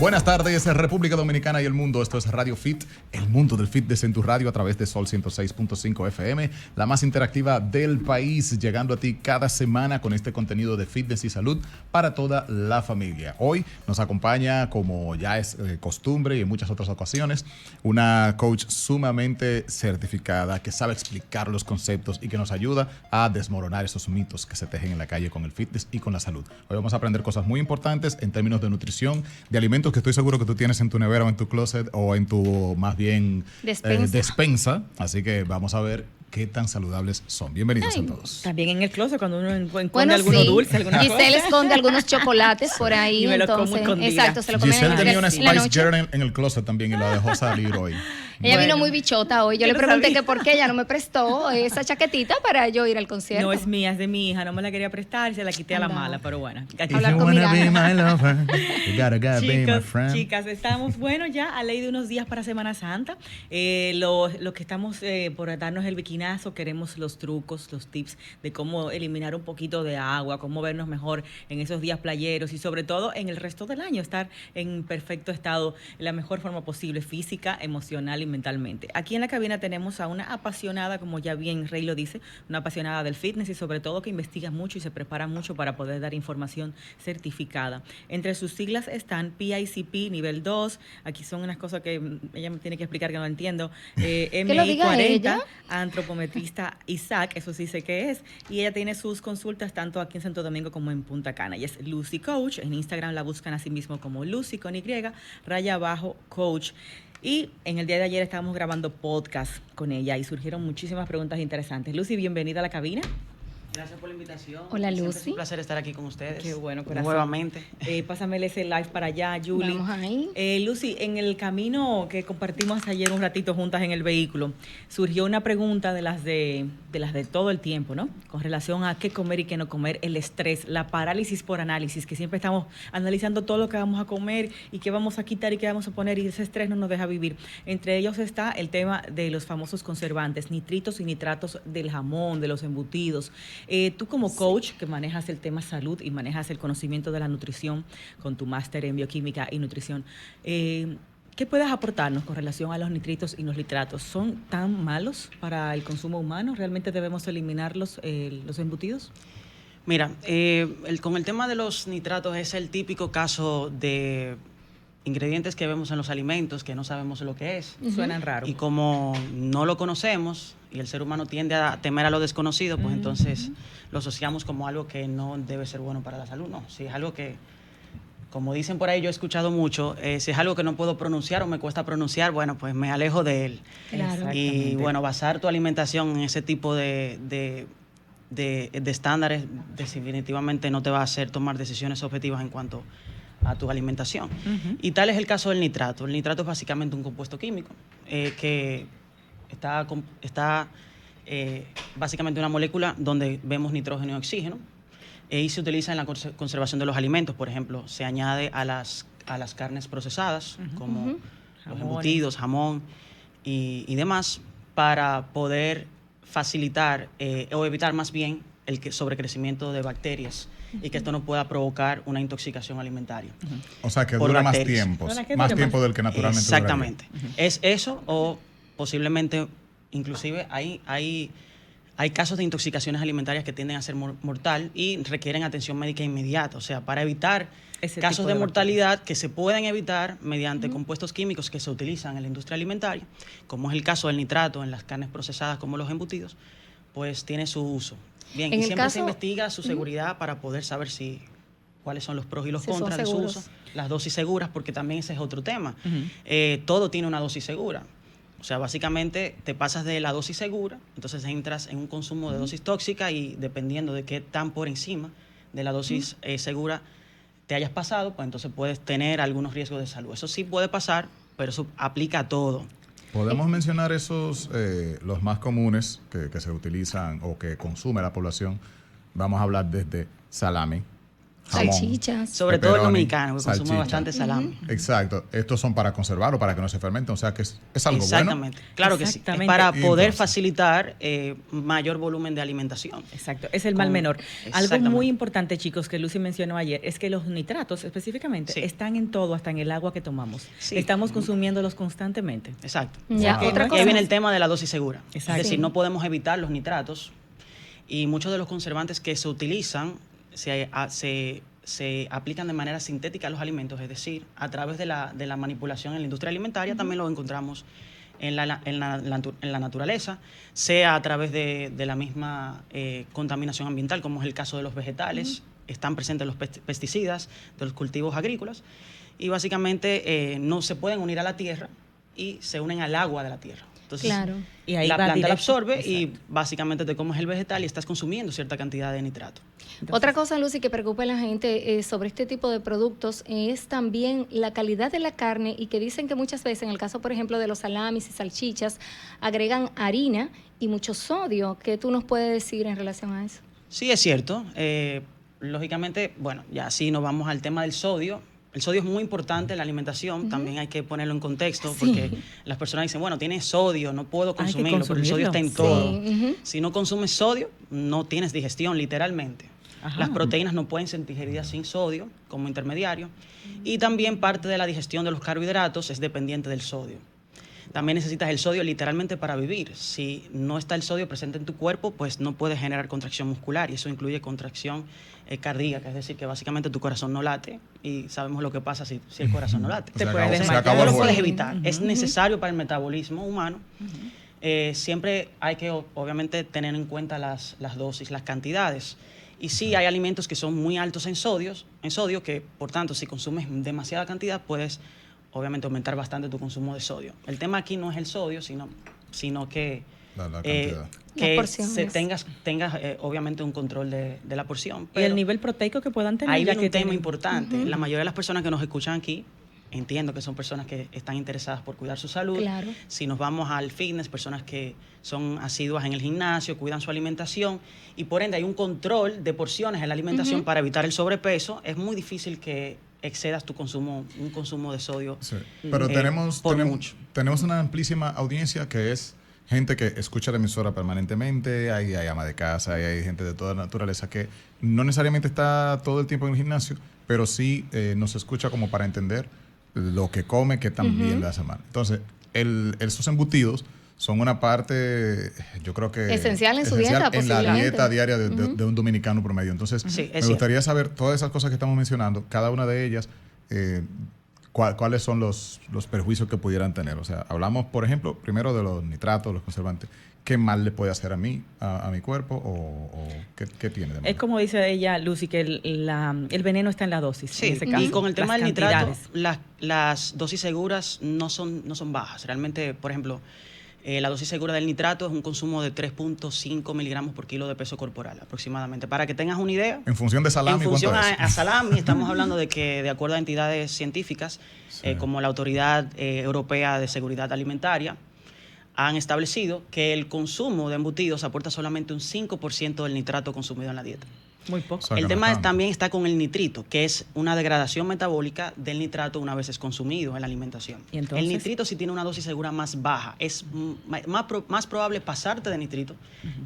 Buenas tardes, República Dominicana y el mundo. Esto es Radio Fit, el mundo del fitness en tu radio a través de Sol 106.5 FM, la más interactiva del país, llegando a ti cada semana con este contenido de fitness y salud para toda la familia. Hoy nos acompaña, como ya es costumbre y en muchas otras ocasiones, una coach sumamente certificada que sabe explicar los conceptos y que nos ayuda a desmoronar esos mitos que se tejen en la calle con el fitness y con la salud. Hoy vamos a aprender cosas muy importantes en términos de nutrición, de alimentos que estoy seguro que tú tienes en tu nevera o en tu closet o en tu, más bien, despensa. Así que vamos a ver qué tan saludables son. Bienvenidos a todos. También en el closet cuando uno esconde algunos dulces, alguna cosa. Giselle esconde algunos chocolates por ahí. Y me los como entonces, escondida. exacto, se lo comen Giselle tenía una en la Spice noche. Girl en el closet también y la dejó salir hoy. Ella vino muy bichota hoy. Yo le no pregunté sabía. que por qué ella no me prestó esa chaquetita para yo ir al concierto. No es mía, es de mi hija. No me la quería prestar y se la quité a la Anda. mala, pero bueno. Hablar con Miranda. Chicas, estamos, bueno, ya a ley de unos días para Semana Santa. Lo que estamos por darnos el biquinazo, queremos los trucos, los tips de cómo eliminar un poquito de agua, cómo vernos mejor en esos días playeros y sobre todo en el resto del año, estar en perfecto estado, en la mejor forma posible, física, emocional y mentalmente. Aquí en la cabina tenemos a una apasionada, como ya bien Rey lo dice, una apasionada del fitness y sobre todo que investiga mucho y se prepara mucho para poder dar información certificada. Entre sus siglas están PICP nivel 2, aquí son unas cosas que ella me tiene que explicar que no entiendo, lo diga 40, ella. antropometrista Isaac, eso sí sé qué es, y ella tiene sus consultas tanto aquí en Santo Domingo como en Punta Cana. Ella es Lucy Coach, en Instagram la buscan así mismo como Lucy con Y, _coach. Y en el día de ayer estábamos grabando podcast con ella y surgieron muchísimas preguntas interesantes. Lucy, bienvenida a la cabina. Gracias por la invitación. Hola, Siempre Lucy. Es un placer estar aquí con ustedes. Qué bueno, corazón. Nuevamente. Pásame ese live para allá, Julie. Vamos ahí. Lucy, en el camino que compartimos ayer un ratito juntas en el vehículo, surgió una pregunta de las de todo el tiempo, ¿no? Con relación a qué comer y qué no comer, el estrés, la parálisis por análisis, que siempre estamos analizando todo lo que vamos a comer y qué vamos a quitar y qué vamos a poner, y ese estrés no nos deja vivir. Entre ellos está el tema de los famosos conservantes, nitritos y nitratos del jamón, de los embutidos. Tú como coach que manejas el tema salud y manejas el conocimiento de la nutrición con tu máster en bioquímica y nutrición, ¿qué puedes aportarnos con relación a los nitritos y los nitratos? ¿Son tan malos para el consumo humano? ¿Realmente debemos eliminar los embutidos? Mira, con el tema de los nitratos es el típico caso de ingredientes que vemos en los alimentos que no sabemos lo que es. Suenan raros. Y como no lo conocemos y el ser humano tiende a temer a lo desconocido, pues entonces lo asociamos como algo que no debe ser bueno para la salud. No, si es algo que, como dicen por ahí, yo he escuchado mucho, si es algo que no puedo pronunciar o me cuesta pronunciar, bueno, pues me alejo de él. Claro. Y bueno, basar tu alimentación en ese tipo de estándares definitivamente no te va a hacer tomar decisiones objetivas en cuanto a tu alimentación. Y tal es el caso del nitrato. El nitrato es básicamente un compuesto químico que está básicamente una molécula donde vemos nitrógeno y oxígeno y se utiliza en la conservación de los alimentos. Por ejemplo, se añade a las carnes procesadas como los embutidos, jamón y demás para poder facilitar o evitar más bien el sobrecrecimiento de bacterias y que esto no pueda provocar una intoxicación alimentaria. O sea, que por dura más bacterias. tiempo. Más tiempo del que naturalmente Exactamente. Es eso o posiblemente, inclusive hay casos de intoxicaciones alimentarias que tienden a ser mortal y requieren atención médica inmediata. O sea, para evitar Ese casos tipo de de mortalidad que se pueden evitar mediante compuestos químicos que se utilizan en la industria alimentaria, como es el caso del nitrato en las carnes procesadas como los embutidos, pues tiene su uso. Bien, En y el siempre caso- se investiga su seguridad para poder saber cuáles son los pros y los Si son contras de su seguros. uso, las dosis seguras, porque también ese es otro tema. Todo tiene una dosis segura. O sea, básicamente te pasas de la dosis segura, entonces entras en un consumo de dosis tóxica y dependiendo de qué tan por encima de la dosis segura te hayas pasado, pues entonces puedes tener algunos riesgos de salud. Eso sí puede pasar, pero eso aplica a todo. Podemos mencionar esos, los más comunes que se utilizan o que consume la población. Vamos a hablar desde salami, jamón, salchichas. Sobre todo el pepperoni, dominicano, que consume salchicha. bastante salami. Exacto. Estos son para conservarlo, para que no se fermenten. O sea, que es algo Exactamente. bueno. Claro que sí. Es Exactamente. para Y poder entonces, facilitar mayor volumen de alimentación. Exacto, es el mal Con- menor. Algo Exactamente. muy importante, chicos, que Lucy mencionó ayer, es que los nitratos específicamente Sí. están en todo, hasta en el agua que tomamos. Sí. Estamos consumiéndolos constantemente. Exacto. Ya, Wow. otra Y ahí cosa. viene el tema de la dosis segura. Exacto. Es decir, Sí. no podemos evitar los nitratos y muchos de los conservantes que se utilizan se aplican de manera sintética a los alimentos, es decir, a través de la manipulación en la industria alimentaria, también lo encontramos en la naturaleza, sea a través de la misma contaminación ambiental, como es el caso de los vegetales, están presentes los pesticidas de los cultivos agrícolas, y básicamente no se pueden unir a la tierra y se unen al agua de la tierra. Entonces, Claro. Y ahí la va planta la directo. absorbe y Exacto. básicamente te comes el vegetal y estás consumiendo cierta cantidad de nitrato. Entonces, Otra cosa, Lucy, que preocupa a la gente sobre este tipo de productos es también la calidad de la carne y que dicen que muchas veces, en el caso, por ejemplo, de los salamis y salchichas, agregan harina y mucho sodio. ¿Qué tú nos puedes decir en relación a eso? Sí, es cierto. Lógicamente, bueno, ya sí nos vamos al tema del sodio. El sodio es muy importante en la alimentación, también hay que ponerlo en contexto, Sí. porque las personas dicen, bueno, tiene sodio, no puedo Hay que consumirlo, pero el sodio está en consumirlo. todo. Sí, ujú. Si no consumes sodio, no tienes digestión, literalmente. Ajá. Las proteínas no pueden ser digeridas sin sodio como intermediario, y también parte de la digestión de los carbohidratos es dependiente del sodio. También necesitas el sodio literalmente para vivir. Si no está el sodio presente en tu cuerpo, pues no puedes generar contracción muscular, y eso incluye contracción cardíaca, es decir, que básicamente tu corazón no late, y sabemos lo que pasa si el corazón no late. Se puede acabó, se desmayar. acabó No el lo puedes juego. evitar, es necesario para el metabolismo humano. Siempre hay que obviamente tener en cuenta las dosis, las cantidades. Y sí, hay alimentos que son muy altos en sodio, que por tanto si consumes demasiada cantidad puedes obviamente aumentar bastante tu consumo de sodio. El tema aquí no es el sodio, sino que La cantidad. Las que porciones. tengas obviamente un control de la porción. y el Pero nivel proteico que puedan tener. ahí ya viene que un tema tienen- importante. La mayoría de las personas que nos escuchan aquí, entiendo que son personas que están interesadas por cuidar su salud. Claro. Si nos vamos al fitness, personas que son asiduas en el gimnasio, cuidan su alimentación, y por ende hay un control de porciones en la alimentación para evitar el sobrepeso, es muy difícil que excedas un consumo de sodio. Sí. Pero por mucho. tenemos una amplísima audiencia que es gente que escucha la emisora permanentemente, hay ama de casa, hay gente de toda naturaleza que no necesariamente está todo el tiempo en el gimnasio, pero sí nos escucha como para entender lo que come, que también le hace mal. Entonces, esos embutidos son una parte, yo creo que Esencial en su dieta, en la posiblemente. dieta diaria de un dominicano promedio. Entonces, Sí, es me cierto. gustaría saber todas esas cosas que estamos mencionando, cada una de ellas, cuáles son los perjuicios que pudieran tener. O sea, hablamos, por ejemplo, primero de los nitratos, los conservantes. ¿Qué mal le puede hacer a mí, a mi cuerpo? ¿O qué tiene de malo? Es como dice ella, Lucy, que el veneno está en la dosis. Sí, en ese caso, y con el tema las del nitrato, cantidades. las dosis seguras no son bajas. Realmente, por ejemplo, la dosis segura del nitrato es un consumo de 3.5 miligramos por kilo de peso corporal aproximadamente. Para que tengas una idea, En función de salami, en función ¿cuánto es? a salami, estamos hablando de que, de acuerdo a entidades científicas, Sí. como la Autoridad Europea de Seguridad Alimentaria, han establecido que el consumo de embutidos aporta solamente un 5% del nitrato consumido en la dieta. Muy poco. O sea, que El no tema tanto. también está con el nitrito, que es una degradación metabólica del nitrato una vez es consumido en la alimentación. ¿Y entonces? El nitrito sí tiene una dosis segura más baja. Es más probable pasarte de nitrito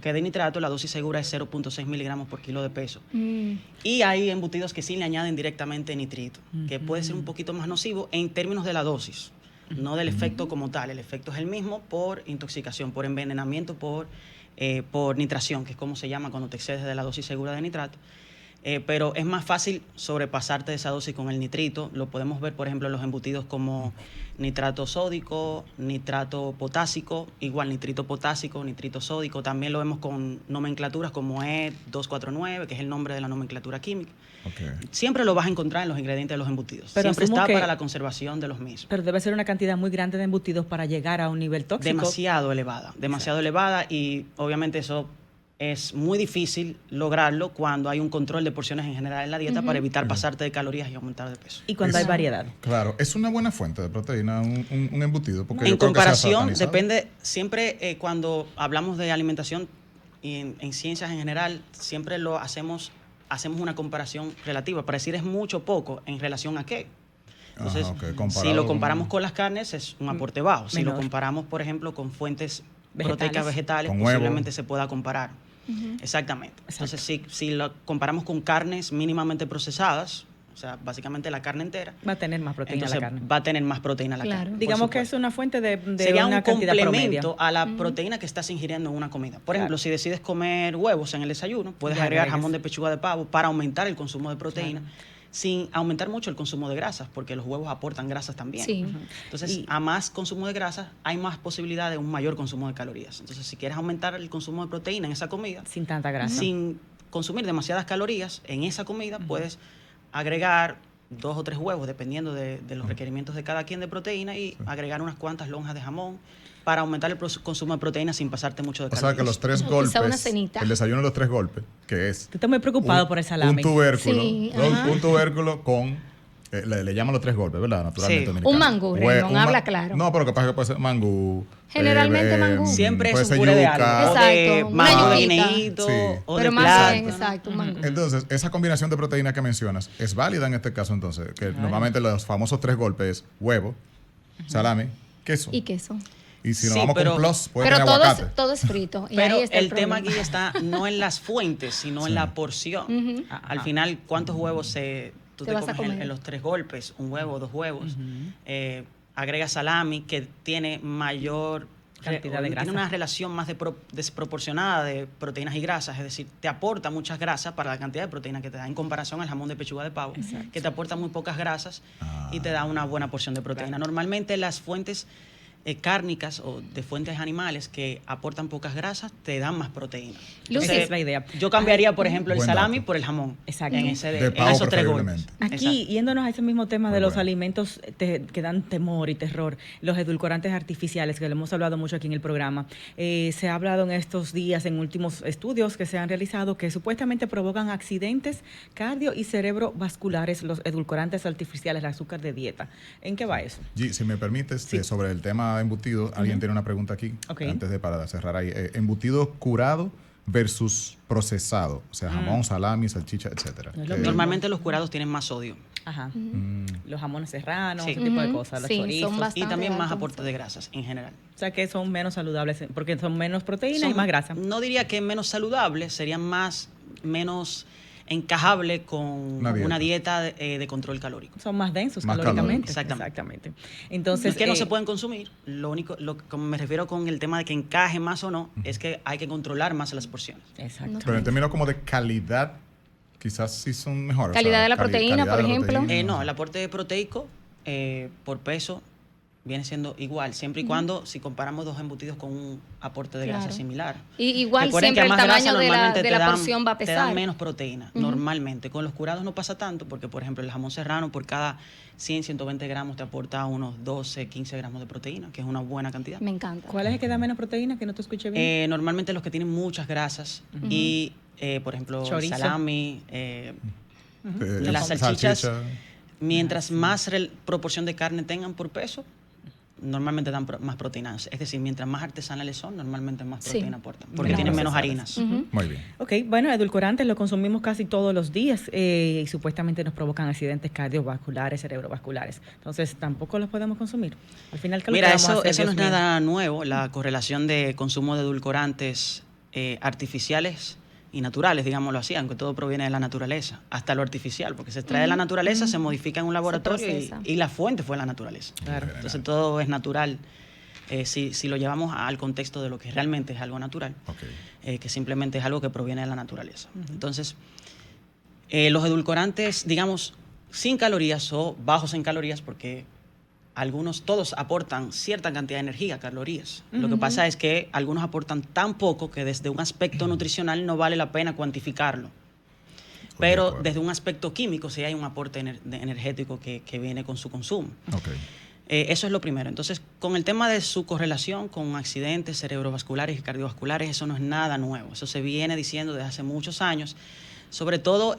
que de nitrato. La dosis segura es 0.6 miligramos por kilo de peso. Y hay embutidos que sí le añaden directamente nitrito, que puede ser un poquito más nocivo en términos de la dosis, no del efecto como tal. El efecto es el mismo por intoxicación, por envenenamiento, por nitración, que es como se llama cuando te excedes de la dosis segura de nitrato. Pero es más fácil sobrepasarte de esa dosis con el nitrito. Lo podemos ver, por ejemplo, en los embutidos como nitrato sódico, nitrato potásico, igual nitrito potásico, nitrito sódico. También lo vemos con nomenclaturas como E249, que es el nombre de la nomenclatura química. Ok. Siempre lo vas a encontrar en los ingredientes de los embutidos. Pero Siempre asumo está que- para la conservación de los mismos. Pero debe ser una cantidad muy grande de embutidos para llegar a un nivel tóxico. Demasiado elevada, y obviamente eso es muy difícil lograrlo cuando hay un control de porciones en general en la dieta para evitar pasarte de calorías y aumentar de peso. Y cuando hay Eso. variedad. Claro, es una buena fuente de proteína, un embutido. Porque En yo creo que se ha comparación, satanizado. depende, siempre cuando hablamos de alimentación y en ciencias en general, siempre lo hacemos hacemos una comparación relativa para decir es mucho o poco en relación a qué. Entonces, si lo comparamos con las carnes, es un aporte bajo. Si lo comparamos, por ejemplo, con fuentes proteicas vegetales, posiblemente se pueda comparar. Exactamente. Entonces, si lo comparamos con carnes mínimamente procesadas, o sea, básicamente la carne entera, va a tener más proteína la carne. Va a tener más proteína la carne. Digamos que es una fuente de sería una un cantidad complemento a la proteína que estás ingiriendo en una comida. Por ejemplo, si decides comer huevos en el desayuno, puedes agregar jamón de pechuga de pavo para aumentar el consumo de proteína. Sin aumentar mucho el consumo de grasas, porque los huevos aportan grasas también. Sí. Entonces, a más consumo de grasas, hay más posibilidad de un mayor consumo de calorías. Entonces, si quieres aumentar el consumo de proteína en esa comida, sin tanta grasa, sin consumir demasiadas calorías en esa comida, puedes agregar 2 o 3 huevos, dependiendo de los requerimientos de cada quien de proteína, y agregar unas cuantas lonjas de jamón para aumentar el consumo de proteína sin pasarte mucho de calorías. O sea que los 3 golpes, el desayuno de los 3 golpes, que es... Tú estás muy preocupado por el salami. Un tubérculo, un tubérculo con... le llaman los 3 golpes, ¿verdad? Naturalmente. Sí. Un mangú, Raymond, habla claro. No, pero capaz que puede ser mangú. Generalmente mangú. Siempre es un puré de algo. Exacto. Mango de guineíto o pero de más bien, exacto, un mangú. Entonces, esa combinación de proteína que mencionas es válida en este caso, entonces, que normalmente los famosos 3 golpes es huevo, salami, queso. Y queso. Y si nos vamos con plus, puede tener aguacate. Todo es frito. Pero el tema aquí está no en las fuentes, sino en la porción. Al final, ¿cuántos huevos tú te comes en los 3 golpes? Un huevo, 2 huevos. Agrega salami, que tiene mayor cantidad de grasa. Tiene una relación más desproporcionada de proteínas y grasas, es decir, te aporta muchas grasas para la cantidad de proteína que te da en comparación al jamón de pechuga de pavo, que te aporta muy pocas grasas y te da una buena porción de proteína. Normalmente las fuentes cárnicas o de fuentes animales que aportan pocas grasas te dan más proteína. Esa es la idea. Yo cambiaría, por ejemplo, el salami por el jamón. Exacto. En esos 3 golpes. Aquí, yéndonos a ese mismo tema de los alimentos que dan temor y terror, los edulcorantes artificiales, que lo hemos hablado mucho aquí en el programa. Se ha hablado en estos días, en últimos estudios que se han realizado, que supuestamente provocan accidentes cardio y cerebrovasculares, los edulcorantes artificiales, el azúcar de dieta. ¿En qué va eso? G, si me permites, sobre el tema embutido, alguien tiene una pregunta aquí, antes para cerrar ahí. Embutido curado versus procesado, o sea, jamón, salami, salchicha, etcétera. Normalmente los curados tienen más sodio. Los jamones serranos, ese tipo de cosas, los chorizos. Y también más aporte de grasas en general. O sea, que son menos saludables porque son menos proteínas y más grasa. No diría que menos saludables, serían menos encajable con una dieta de control calórico. Son más densos calóricamente. Exactamente. Entonces, es que no se pueden consumir. Lo único, como me refiero con el tema de que encaje más o no, es que hay que controlar más las porciones. Exacto. Pero en términos como de calidad, quizás sí son mejores. Calidad de la proteína, por ejemplo. No, el aporte proteico por peso viene siendo igual, siempre y cuando, si comparamos 2 embutidos con un aporte de grasa similar. Y igual recuerden siempre el tamaño de la porción va a pesar. Te dan menos proteína, normalmente. Con los curados no pasa tanto, porque, por ejemplo, el jamón serrano por cada 100, 120 gramos te aporta unos 12, 15 gramos de proteína, que es una buena cantidad. Me encanta. ¿Cuál es el que da menos proteína, que no te escuché bien? Normalmente los que tienen muchas grasas y, por ejemplo, chorizo, salami, las salchichas. Mientras más proporción de carne tengan por peso, normalmente dan más proteínas. Es decir, mientras más artesanales son, normalmente más proteína aportan, porque tienen menos harinas. Muy bien. Ok, bueno, edulcorantes los consumimos casi todos los días y supuestamente nos provocan accidentes cardiovasculares, cerebrovasculares. Entonces, tampoco los podemos consumir. Al final, ¿qué Mira, lo que vamos a hacer, eso no es nada nuevo, la correlación de consumo de edulcorantes artificiales y naturales, digámoslo así, aunque todo proviene de la naturaleza, hasta lo artificial, porque se extrae de la naturaleza, se modifica en un laboratorio y la fuente fue la naturaleza. Claro. Entonces todo es natural. Si lo llevamos al contexto de lo que realmente es algo natural, que simplemente es algo que proviene de la naturaleza. Entonces, los edulcorantes, digamos, sin calorías o bajos en calorías, porque todos aportan cierta cantidad de energía, calorías. Lo que pasa es que algunos aportan tan poco que desde un aspecto nutricional no vale la pena cuantificarlo. Pero desde un aspecto químico sí hay un aporte energético que viene con su consumo. Eso es lo primero. Entonces, con el tema de su correlación con accidentes cerebrovasculares y cardiovasculares, eso no es nada nuevo. Eso se viene diciendo desde hace muchos años. Sobre todo,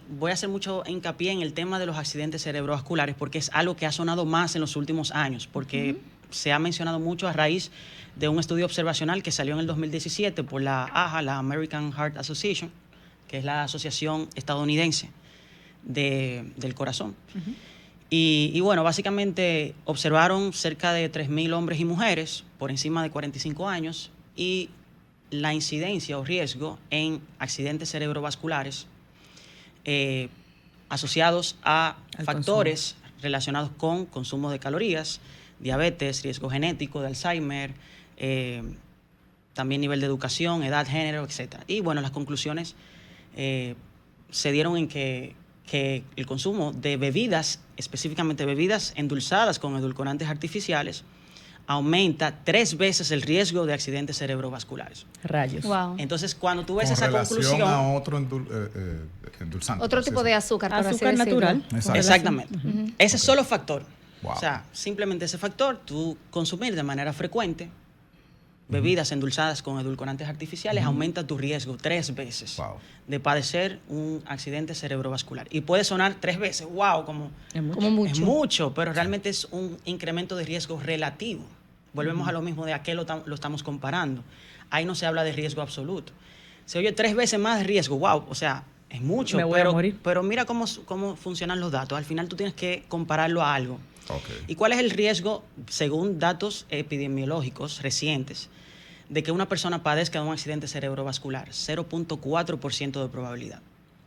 voy a hacer mucho hincapié en el tema de los accidentes cerebrovasculares, porque es algo que ha sonado más en los últimos años, porque se ha mencionado mucho a raíz de un estudio observacional que salió en el 2017 por la AHA, la American Heart Association, que es la Asociación Estadounidense del Corazón. Y bueno, básicamente observaron cerca de 3.000 hombres y mujeres por encima de 45 años y la incidencia o riesgo en accidentes cerebrovasculares asociados a factores relacionados con consumo de calorías, diabetes, riesgo genético de Alzheimer, también nivel de educación, edad, género, etc. Y bueno, las conclusiones se dieron en que el consumo de bebidas, específicamente bebidas endulzadas con edulcorantes artificiales, aumenta 3 veces el riesgo de accidentes cerebrovasculares. Rayos. Wow. Entonces, cuando tú ves Con esa relación conclusión... a otro endulzante. Otro tipo de azúcar, por así Azúcar decirlo. natural. Exacto. Exactamente. Ese solo factor. Wow. O sea, simplemente ese factor, tú consumir de manera frecuente bebidas endulzadas con edulcorantes artificiales, aumenta tu riesgo 3 veces Wow. de padecer un accidente cerebrovascular. Y puede sonar 3 veces, wow, como Como mucho. es mucho, pero realmente es un incremento de riesgo relativo. Volvemos a lo mismo de a qué lo estamos comparando. Ahí no se habla de riesgo absoluto. Se oye 3 veces más de riesgo, wow, o sea, es mucho, Me voy a morir. pero mira cómo funcionan los datos. Al final tú tienes que compararlo a algo. Okay. ¿Y cuál es el riesgo, según datos epidemiológicos recientes, de que una persona padezca de un accidente cerebrovascular? 0.4% de probabilidad.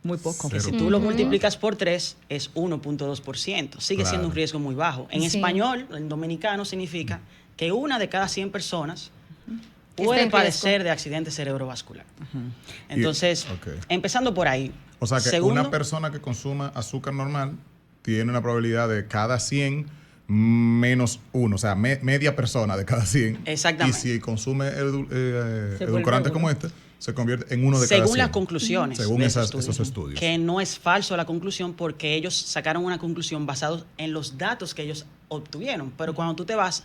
Muy poco. Que si tú lo multiplicas por 3, es 1.2%. Sigue Claro. siendo un riesgo muy bajo. En Sí. español, en dominicano, significa que 1 de cada 100 personas Está puede en padecer riesgo. de accidente cerebrovascular. Entonces, ok. empezando por ahí. O sea que Segundo, una persona que consuma azúcar normal tiene una probabilidad de cada 100 menos 1, o sea, media persona de cada 100. Exactamente. Y si consume vuelve edulcorantes uno. como este, se convierte en uno de cada 100. según las conclusiones. Según de esos estudios. Que no es falso la conclusión porque ellos sacaron una conclusión basada en los datos que ellos obtuvieron. Pero cuando tú te vas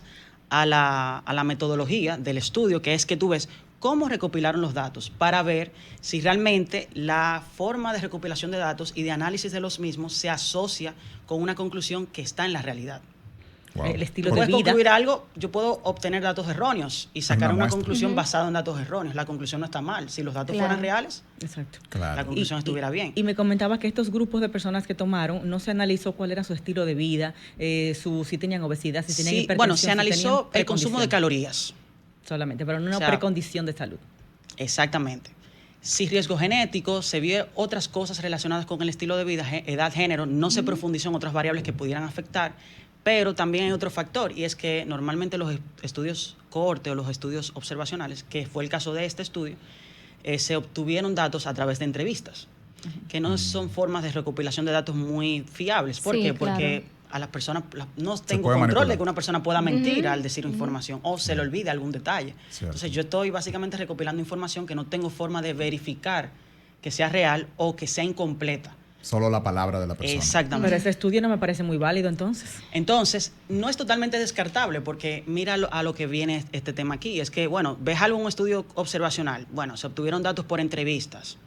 a la metodología del estudio, que es que tú ves cómo recopilaron los datos para ver si realmente la forma de recopilación de datos y de análisis de los mismos se asocia con una conclusión que está en la realidad. Wow. El estilo Tú de puedes vida. concluir algo, yo puedo obtener datos erróneos y sacar Una una muestra. conclusión basada en datos erróneos. La conclusión no está mal. Si los datos Claro. fueran reales, Exacto. la Claro. conclusión estuviera bien. Y me comentaba que estos grupos de personas que tomaron, no se analizó cuál era su estilo de vida, si tenían obesidad, si tenían Sí, hipertensión. bueno, se si analizó tenían el consumo de precondición. calorías. Solamente, pero no una O sea, precondición de salud. Exactamente. Sí, riesgo genético, se vio otras cosas relacionadas con el estilo de vida, edad, género, no se profundizó en otras variables que pudieran afectar, pero también hay otro factor, y es que normalmente los estudios cohorte o los estudios observacionales, que fue el caso de este estudio, se obtuvieron datos a través de entrevistas, que no son formas de recopilación de datos muy fiables. ¿Por Sí, qué? claro. Porque a las personas no tengo puede control manipular. de que una persona pueda mentir al decir información o se le olvide algún detalle. Cierto. Entonces yo estoy básicamente recopilando información que no tengo forma de verificar que sea real o que sea incompleta. Solo la palabra de la persona. Exactamente. Pero ese estudio no me parece muy válido entonces. Entonces, no es totalmente descartable porque mira a lo que viene este tema aquí. Es que, bueno, ves algo en un estudio observacional. Bueno, se obtuvieron datos por entrevistas.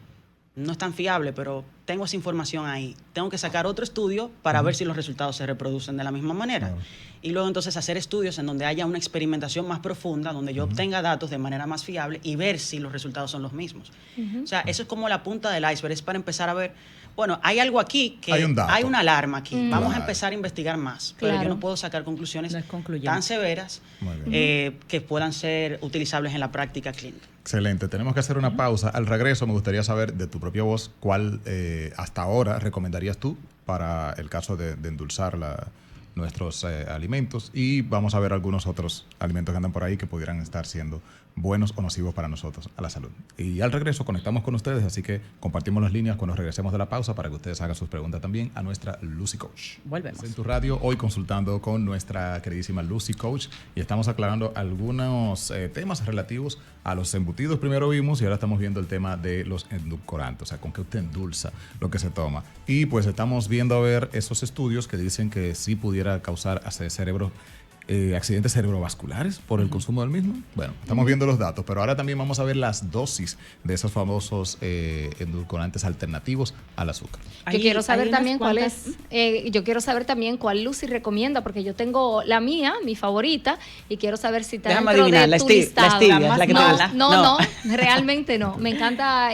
No es tan fiable, pero tengo esa información ahí. Tengo que sacar otro estudio para ver si los resultados se reproducen de la misma manera. Claro. Y luego entonces hacer estudios en donde haya una experimentación más profunda, donde yo obtenga datos de manera más fiable y ver si los resultados son los mismos. O sea, eso es como la punta del iceberg. Es para empezar a ver, bueno, hay algo aquí que Hay un dato. hay una alarma aquí. Vamos a Claro. empezar a investigar más. Pero yo Claro. no puedo sacar conclusiones No es concluyente. tan severas Muy bien. que puedan ser utilizables en la práctica clínica. Excelente. Tenemos que hacer una pausa. Al regreso me gustaría saber de tu propia voz cuál hasta ahora recomendarías tú para el caso de endulzar nuestros alimentos, y vamos a ver algunos otros alimentos que andan por ahí que pudieran estar siendo buenos o nocivos para nosotros, a la salud. Y al regreso conectamos con ustedes, así que compartimos las líneas cuando regresemos de la pausa para que ustedes hagan sus preguntas también a nuestra Lucy Coach. Volvemos. En tu radio, hoy consultando con nuestra queridísima Lucy Coach, y estamos aclarando algunos temas relativos a los embutidos. Primero vimos y ahora estamos viendo el tema de los edulcorantes, o sea, con qué usted endulza lo que se toma. Y pues estamos viendo a ver esos estudios que dicen que sí pudiera causar cerebro accidentes cerebrovasculares por el consumo del mismo. Bueno, estamos viendo los datos, pero ahora también vamos a ver las dosis de esos famosos endulcorantes alternativos al azúcar. Yo quiero saber también cuál es, yo quiero saber también cuál Lucy recomienda, porque yo tengo la mía, mi favorita, y quiero saber si está Déjame dentro adivinar, de tu listado. la stevia, la que te gusta. No, realmente no. Me encanta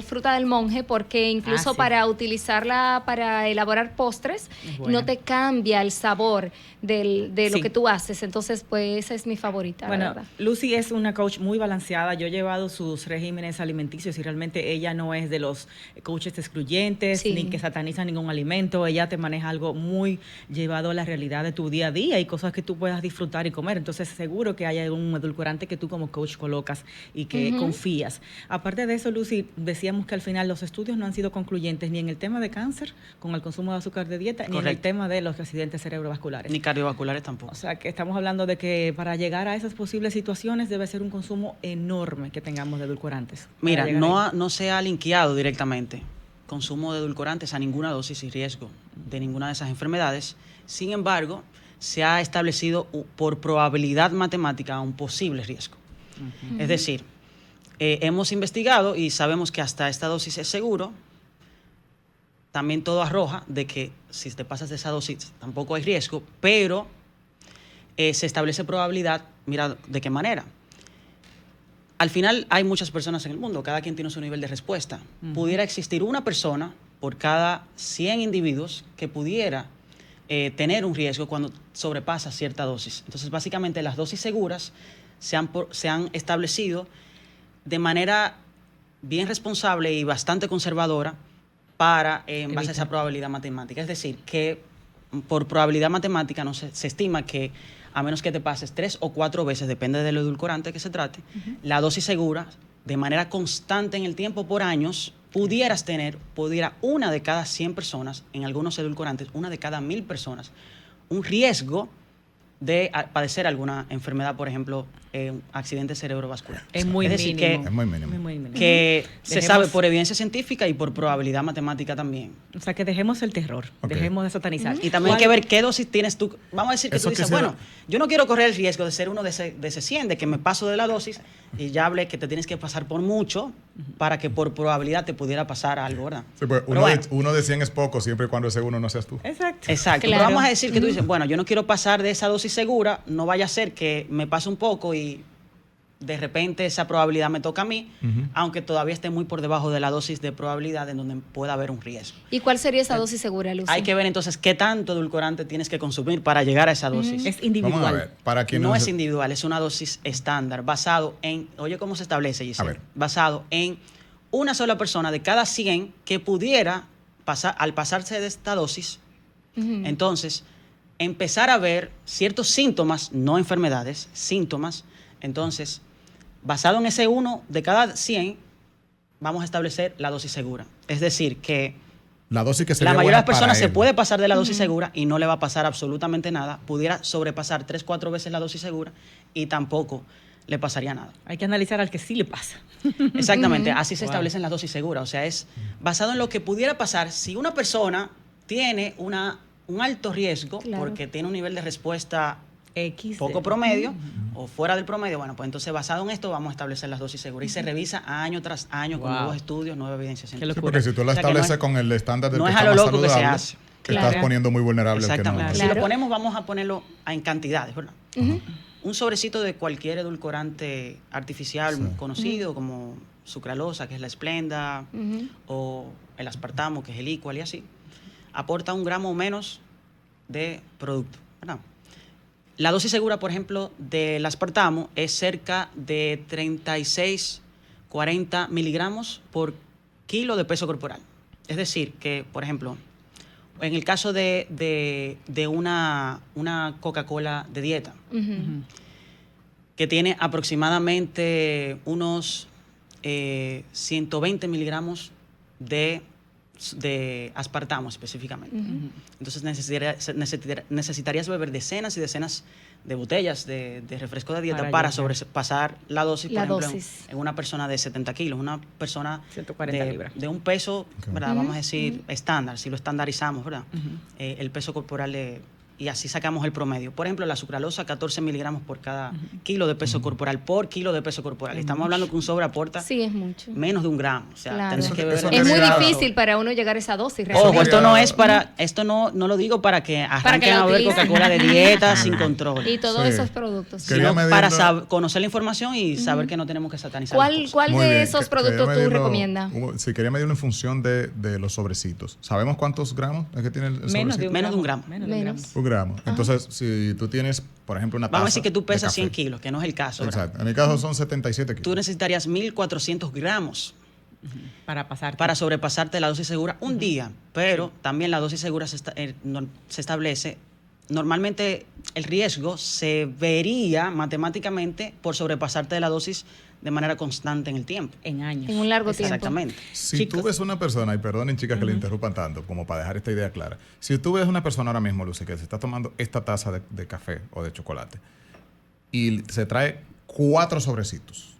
fruta del monje porque incluso sí. para utilizarla para elaborar postres, Buena. no te cambia el sabor de lo Sí. que tú haces. Entonces, pues esa es mi favorita, la Bueno, verdad. Lucy es una coach muy balanceada. Yo he llevado sus regímenes alimenticios y realmente ella no es de los coaches excluyentes Sí. ni que satanizan ningún alimento. Ella te maneja algo muy llevado a la realidad de tu día a día y cosas que tú puedas disfrutar y comer. Entonces, seguro que hay algún edulcorante que tú como coach colocas y que confías. Aparte de eso, Lucy, decíamos que al final los estudios no han sido concluyentes ni en el tema de cáncer con el consumo de azúcar de dieta, ni en el Correcto. tema de los accidentes cerebrovasculares. Ni cardiovasculares tampoco. O sea, que estamos hablando de que para llegar a esas posibles situaciones debe ser un consumo enorme que tengamos de edulcorantes. Mira, Para llegar ahí. no se ha linkeado directamente consumo de edulcorantes a ninguna dosis y riesgo de ninguna de esas enfermedades. Sin embargo, se ha establecido por probabilidad matemática un posible riesgo. Es decir, hemos investigado y sabemos que hasta esta dosis es seguro. También todo arroja de que si te pasas de esa dosis tampoco hay riesgo, pero se establece probabilidad, mira, ¿de qué manera? Al final hay muchas personas en el mundo, cada quien tiene su nivel de respuesta. Pudiera existir una persona por cada 100 individuos que pudiera tener un riesgo cuando sobrepasa cierta dosis. Entonces, básicamente, las dosis seguras se han establecido de manera bien responsable y bastante conservadora para, en base a esa probabilidad matemática. Es decir, que por probabilidad matemática se estima que a menos que te pases 3 o 4 veces, depende del edulcorante que se trate, la dosis segura, de manera constante en el tiempo por años, pudiera una de cada 100 personas, en algunos edulcorantes, una de cada 1000 personas, un riesgo de padecer alguna enfermedad, por ejemplo, un accidente cerebrovascular. Es muy decir, mínimo. Es muy mínimo. Muy mínimo. que se Dejemos- sabe por evidencia científica y por probabilidad matemática también. O sea, que dejemos el terror, Ok. dejemos de satanizar. Y también hay que ¿Cuál- ver qué dosis tienes tú. Vamos a decir que Eso tú dices, quisiera- bueno, yo no quiero correr el riesgo de ser uno de ese 100, de que me paso de la dosis, y ya hablé que te tienes que pasar por mucho para que por probabilidad te pudiera pasar algo, ¿verdad? Sí, pues Pero bueno, uno de 100 es poco, siempre y cuando ese uno no seas tú. Exacto. exacto. Claro. Pero vamos a decir que tú dices, bueno, yo no quiero pasar de esa dosis segura, no vaya a ser que me pase un poco y de repente esa probabilidad me toca a mí, aunque todavía esté muy por debajo de la dosis de probabilidad en donde pueda haber un riesgo. ¿Y cuál sería esa dosis segura, Lucy? Hay que ver entonces qué tanto edulcorante tienes que consumir para llegar a esa dosis. Es individual. Vamos a ver, para quien No es individual, es una dosis estándar, basado en, oye, ¿cómo se establece, Giselle? A ver. Basado en una sola persona de cada 100 que pudiera, al pasarse de esta dosis, entonces, empezar a ver ciertos síntomas, no enfermedades, síntomas. Entonces, basado en ese uno de cada 100, vamos a establecer la dosis segura. Es decir, que la dosis que sería la mayoría de las buena personas para se él. puede pasar de la dosis segura y no le va a pasar absolutamente nada. Pudiera sobrepasar 3, 4 veces la dosis segura y tampoco le pasaría nada. Hay que analizar al que sí le pasa. Exactamente, así se Wow. establecen las dosis seguras. O sea, es basado en lo que pudiera pasar si una persona tiene un alto riesgo, Claro. porque tiene un nivel de respuesta X. poco promedio o fuera del promedio. Bueno, pues entonces basado en esto vamos a establecer las dosis seguras. Y se revisa año tras año con Wow. nuevos estudios, nueva evidencia Qué científica. Sí, locura. porque si tú lo O sea, que no estableces es- con el estándar del no que es está a lo más loco que se saludable, hace. estás Claro. poniendo muy vulnerable al que no. Exactamente. Si Claro. lo ponemos, vamos a ponerlo en cantidades, ¿verdad? Un sobrecito de cualquier edulcorante artificial conocido, como sucralosa, que es la Splenda, o el aspartamo, que es el Equal y así, aporta 1 gramo o menos de producto, ¿verdad? La dosis segura, por ejemplo, del aspartamo es cerca de 36, 40 miligramos por kilo de peso corporal. Es decir, que, por ejemplo, en el caso de una Coca-Cola de dieta, que tiene aproximadamente unos 120 miligramos de aspartamo específicamente. Entonces necesitarías beber decenas y decenas de botellas de refresco de dieta para llegar. sobrepasar la dosis, La por ejemplo, dosis. en una persona de 70 kilos, una persona 140 libras. de un peso, ¿verdad? Vamos a decir estándar, si lo estandarizamos, ¿verdad? El peso corporal y así sacamos el promedio. Por ejemplo, la sucralosa, 14 miligramos por cada kilo de peso corporal, por kilo de peso corporal. Estamos hablando que un sobre aporta Sí, es mucho. menos de 1 gramo. O sea, Claro. tenés que beber Eso Es muy quería- difícil para uno llegar a esa dosis. Ojo, realmente. esto no es para, esto no lo digo para que arranquen la a beber utilicen. Coca-Cola de dieta sin control. Y todos Sí. esos productos. Quería Sino medirlo- para conocer la información y saber que no tenemos que satanizar las cosas. ¿Cuál Muy de bien, esos quería productos tú medirlo- recomiendas? Sí, quería medirlo en función de los sobrecitos. ¿Sabemos cuántos gramos es que tiene el Menos sobrecito? Menos de un gramo. Menos de un gramo. Menos. 1 gramo. Entonces, si tú tienes, por ejemplo, una taza Vamos a decir que tú de pesas café. 100 kilos, que no es el caso, ¿verdad? Exacto. En mi caso son 77 Tú kilos. necesitarías 1.400 gramos Para pasar. para sobrepasarte la dosis segura un día, pero también la dosis segura se establece. Normalmente el riesgo se vería matemáticamente por sobrepasarte de la dosis de manera constante en el tiempo. En años. En un largo tiempo. Exactamente. Si Chicos. tú ves una persona, y perdonen chicas que le interrumpan tanto, como para dejar esta idea clara, si tú ves una persona ahora mismo, Lucy, que se está tomando esta taza de café o de chocolate y se trae 4 sobrecitos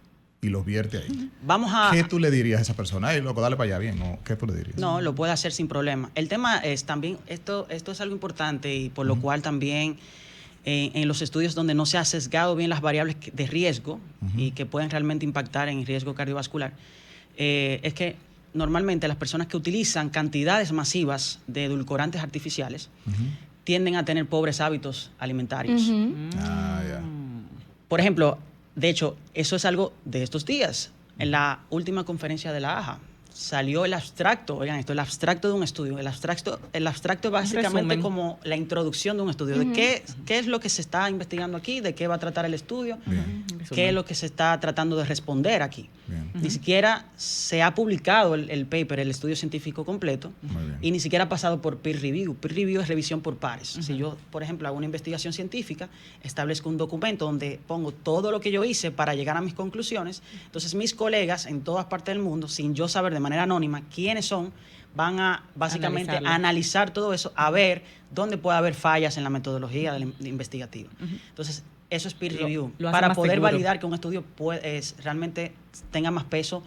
y los vierte ahí, Vamos a... ¿qué tú le dirías a esa persona? Ay, loco, dale para allá bien, ¿no? ¿Qué tú le dirías? No, lo puede hacer sin problema. El tema es también, esto es algo importante y por lo cual también en los estudios donde no se ha sesgado bien las variables de riesgo y que pueden realmente impactar en el riesgo cardiovascular, es que normalmente las personas que utilizan cantidades masivas de edulcorantes artificiales tienden a tener pobres hábitos alimentarios. Ujú. Ah, ya. Por ejemplo, de hecho, eso es algo de estos días. En la última conferencia de la AHA salió el abstracto, oigan esto, el abstracto de un estudio. El abstracto es básicamente resumen. como la introducción de un estudio, de qué es lo que se está investigando aquí, de qué va a tratar el estudio, Bien. qué es lo que se está tratando de responder aquí. Bien. Ni siquiera se ha publicado el paper, el estudio científico completo, Muy bien. y ni siquiera ha pasado por peer review. Peer review es revisión por pares. Si yo, por ejemplo, hago una investigación científica, establezco un documento donde pongo todo lo que yo hice para llegar a mis conclusiones, entonces mis colegas en todas partes del mundo, sin yo saber de manera anónima quiénes son, van a básicamente Analizarlo. analizar todo eso, a ver dónde puede haber fallas en la metodología investigativa. Entonces, eso es peer Lo- review, lo hace para más poder seguro. validar que un estudio realmente tenga más peso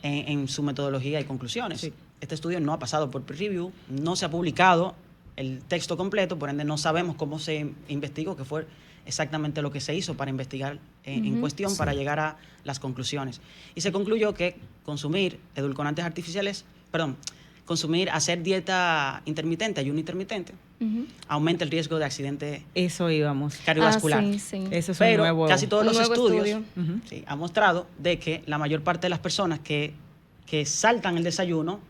en su metodología y conclusiones. Sí. Este estudio no ha pasado por peer review, no se ha publicado el texto completo, por ende no sabemos cómo se investigó, qué fue exactamente lo que se hizo para investigar en cuestión, para llegar a las conclusiones. Y se concluyó que consumir edulcorantes artificiales, hacer dieta intermitente, ayuno intermitente, aumenta el riesgo de accidente Eso íbamos. cardiovascular. Ah, sí, sí. Eso es Pero un nuevo. casi todos un los nuevo estudios estudio. sí, han mostrado de que la mayor parte de las personas que saltan el desayuno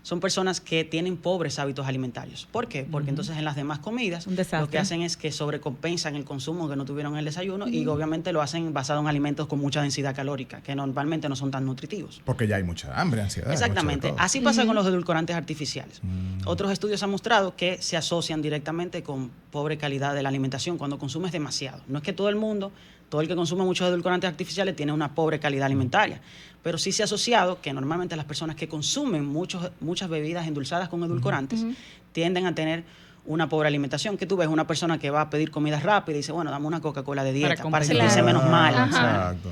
son personas que tienen pobres hábitos alimentarios. ¿Por qué? Porque entonces en las demás comidas Un desastre. lo que hacen es que sobrecompensan el consumo que no tuvieron en el desayuno y obviamente lo hacen basado en alimentos con mucha densidad calórica, que normalmente no son tan nutritivos. Porque ya hay mucha hambre, ansiedad. Exactamente. mucho de todo. Así pasa con los edulcorantes artificiales. Otros estudios han mostrado que se asocian directamente con pobre calidad de la alimentación cuando consumes demasiado. No es que todo el que consume muchos edulcorantes artificiales tiene una pobre calidad alimentaria, pero sí se ha asociado que normalmente las personas que consumen muchas bebidas endulzadas con edulcorantes tienden a tener una pobre alimentación. Que tú ves una persona que va a pedir comida rápida y dice, bueno, dame una Coca-Cola de dieta para compensar. sentirse Claro. menos mal. Ajá. Exacto.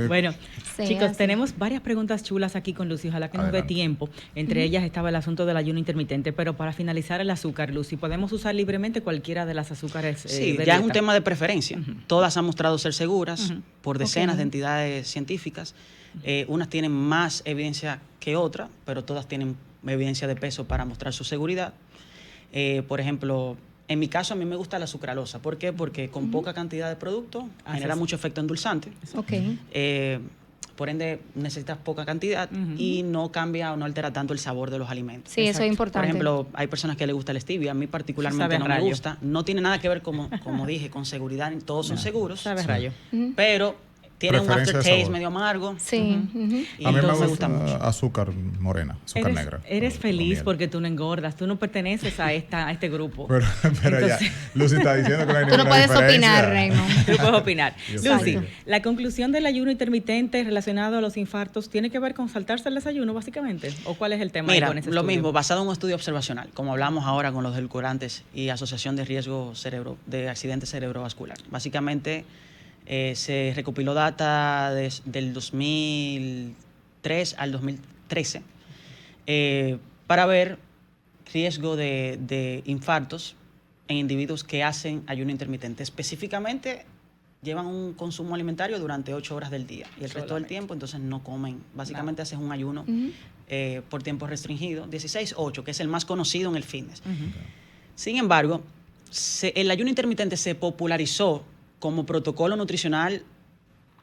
Bueno, Sí, chicos, así. tenemos varias preguntas chulas aquí con Lucy. Ojalá que nos dé Adelante. tiempo. Entre ellas estaba el asunto del ayuno intermitente, pero para finalizar el azúcar, Lucy, ¿podemos usar libremente cualquiera de las azúcares? Sí, de ya es un dieta? tema de preferencia. Todas han mostrado ser seguras por decenas Ok. de entidades científicas. Unas tienen más evidencia que otras, pero todas tienen evidencia de peso para mostrar su seguridad. Por ejemplo, en mi caso a mí me gusta la sucralosa. ¿Por qué? Porque con poca cantidad de producto genera Haces- mucho efecto endulzante. Ok. Por ende, necesitas poca cantidad y no cambia o no altera tanto el sabor de los alimentos. Sí, eso Exacto. es importante. Por ejemplo, hay personas que les gusta el stevia, a mí particularmente Sabe a no me rayo. gusta. No tiene nada que ver, como dije, con seguridad, todos son seguros, ¿Sabes, Rayo? pero tiene un Preferencia de aftertaste sabor. medio amargo. Sí. ujú. Y A mí me entonces gusta mucho. azúcar morena, azúcar negra. Eres con feliz miel. porque tú no engordas, tú no perteneces a este grupo. Pero ya, Entonces- Lucy está diciendo que no hay Tú no ninguna puedes diferencia. opinar, Raymond. Tú puedes opinar. Yo Lucy, sé. la conclusión del ayuno intermitente relacionado a los infartos tiene que ver con saltarse el desayuno, básicamente. ¿O cuál es el tema ahí Mira, con ese lo estudio? mismo, basado en un estudio observacional, como hablamos ahora con los edulcorantes y asociación de riesgo de accidente cerebrovascular. Básicamente, se recopiló data del 2003 al 2013 para ver riesgo de infartos en individuos que hacen ayuno intermitente. Específicamente, llevan un consumo alimentario durante 8 horas del día y el resto del tiempo entonces no comen. Básicamente hacen un ayuno por tiempo restringido, 16-8, que es el más conocido en el fitness. Sin embargo, el ayuno intermitente se popularizó como protocolo nutricional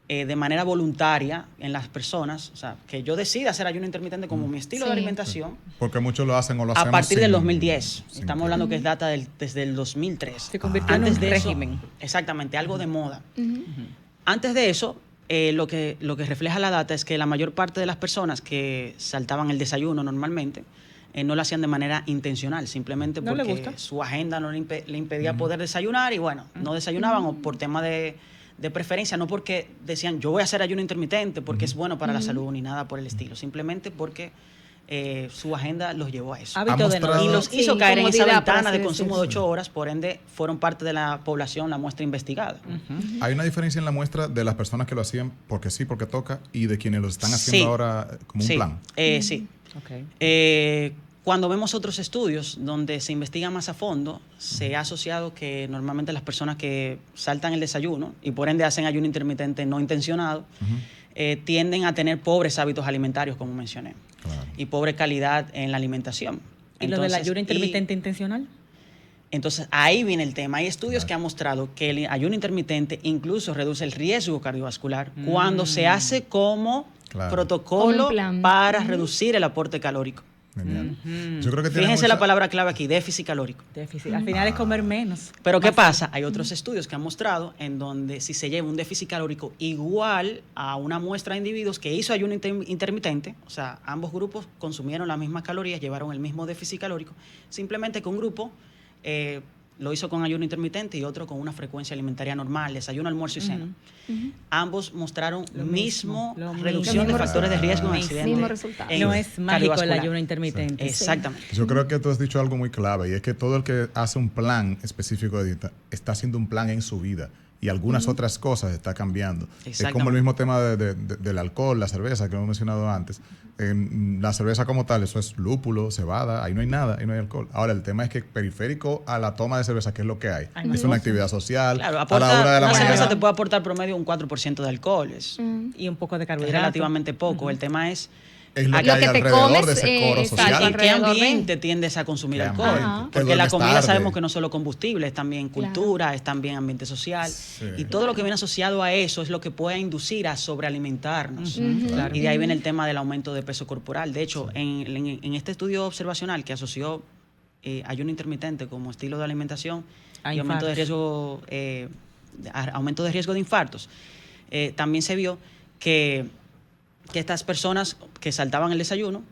de manera voluntaria en las personas, o sea, que yo decida hacer ayuno intermitente como mi estilo de alimentación. Porque muchos lo hacen o lo hacemos a partir sin, del 2010. Estamos hablando que es querer. data desde el 2003. Se convirtió en un Antes de eso, régimen. exactamente, algo de moda. Antes de eso, lo que refleja la data es que la mayor parte de las personas que saltaban el desayuno normalmente no lo hacían de manera intencional, simplemente No le porque gusta. su agenda no le impedía poder desayunar y bueno, no desayunaban o por tema de preferencia, no porque decían yo voy a hacer ayuno intermitente porque es bueno para la salud ni nada por el estilo, simplemente porque su agenda los llevó a eso. Hábito de mostrado- Y no. los hizo Sí, caer en esa comodidad, por ventana así de consumo de decirlo. 8 horas, por ende fueron parte de la población, la muestra investigada. Hay una diferencia en la muestra de las personas que lo hacían porque sí, porque toca, y de quienes lo están haciendo Sí. ahora como un Sí, plan. sí. Ok. Cuando vemos otros estudios donde se investiga más a fondo, se ha asociado que normalmente las personas que saltan el desayuno y por ende hacen ayuno intermitente no intencionado, tienden a tener pobres hábitos alimentarios, como mencioné, Claro. y pobre calidad en la alimentación. ¿Y lo del Entonces, ayuno intermitente intencional? Entonces, ahí viene el tema. Hay estudios que han mostrado que el ayuno intermitente incluso reduce el riesgo cardiovascular cuando se hace como Claro. protocolo Como un plan. para reducir el aporte calórico. Genial. Yo creo que tiene Fíjense la mucha- palabra clave aquí, déficit calórico. Déficit. Al final es comer menos. Pero ¿qué pasa? Hay otros estudios que han mostrado en donde si se lleva un déficit calórico igual a una muestra de individuos que hizo ayuno intermitente, o sea, ambos grupos consumieron las mismas calorías, llevaron el mismo déficit calórico, simplemente que un grupo lo hizo con ayuno intermitente y otro con una frecuencia alimentaria normal, desayuno, almuerzo y cena. Ambos mostraron Lo mismo mismo. reducción de Mismo factores de riesgo en resultado. accidentes. Mismo resultado. en No es mágico el cardiovascular. ayuno intermitente. Exactamente. Yo creo que tú has dicho algo muy clave, y es que todo el que hace un plan específico de dieta está haciendo un plan en su vida, y algunas otras cosas está cambiando. Es como el Exactamente. mismo tema del alcohol, la cerveza que hemos mencionado antes. La cerveza como tal, eso es lúpulo, cebada, ahí no hay nada, ahí no hay alcohol. Ahora, el tema es que periférico a la toma de cerveza, ¿qué es lo que hay? Hay más Es una cosas. actividad social, Claro, a la 1 de la una cerveza mañana. te puede aportar promedio un 4% de alcohol. Es Y un poco de es carbohidrato. relativamente poco. El tema es Es lo que Lo hay que te alrededor comes, de ese coro exacto, social. ¿Y qué alrededor de- ambiente tiendes a consumir ¿Qué alcohol? ambiente? ¿Te Porque la duermes comida tarde? sabemos que no solo combustible, es también Claro. cultura, es también ambiente social. Sí. Y todo lo que viene asociado a eso es lo que puede inducir a sobrealimentarnos. Claro. Y de ahí viene el tema del aumento de peso corporal. De hecho, en este estudio observacional que asoció ayuno intermitente como estilo de alimentación A y aumento de infartos. aumento de riesgo de infartos, también se vio que estas personas que saltaban el desayuno,